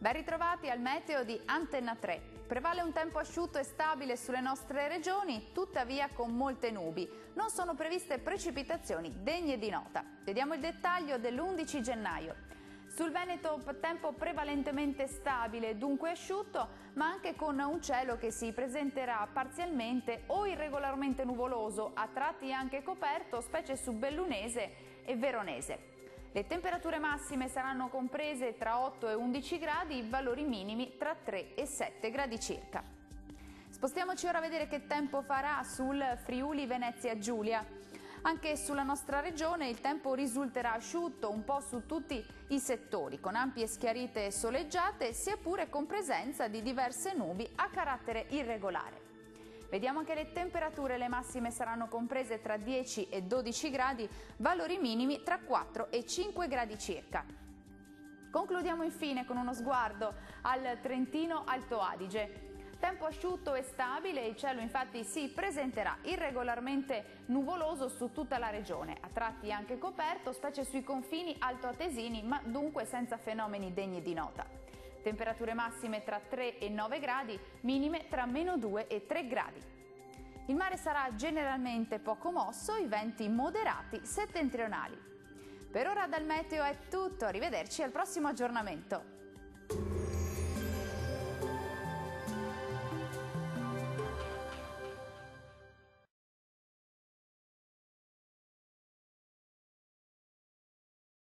Ben ritrovati al meteo di Antenna 3. Prevale un tempo asciutto e stabile sulle nostre regioni, tuttavia con molte nubi. Non sono previste precipitazioni degne di nota. Vediamo il dettaglio dell'11 gennaio. Sul Veneto tempo prevalentemente stabile, dunque asciutto, ma anche con un cielo che si presenterà parzialmente o irregolarmente nuvoloso, a tratti anche coperto, specie su Bellunese e Veronese. Le temperature massime saranno comprese tra 8 e 11 gradi, valori minimi tra 3 e 7 gradi circa. Spostiamoci ora a vedere che tempo farà sul Friuli Venezia Giulia. Anche sulla nostra regione il tempo risulterà asciutto un po' su tutti i settori, con ampie schiarite soleggiate, sia pure con presenza di diverse nubi a carattere irregolare. Vediamo che le temperature, le massime saranno comprese tra 10 e 12 gradi, valori minimi tra 4 e 5 gradi circa. Concludiamo infine con uno sguardo al Trentino Alto Adige. Tempo asciutto e stabile, il cielo infatti si presenterà irregolarmente nuvoloso su tutta la regione, a tratti anche coperto, specie sui confini altoatesini, ma dunque senza fenomeni degni di nota. Temperature massime tra 3 e 9 gradi, minime tra -2 e 3 gradi. Il mare sarà generalmente poco mosso, i venti moderati settentrionali. Per ora dal meteo è tutto, arrivederci al prossimo aggiornamento.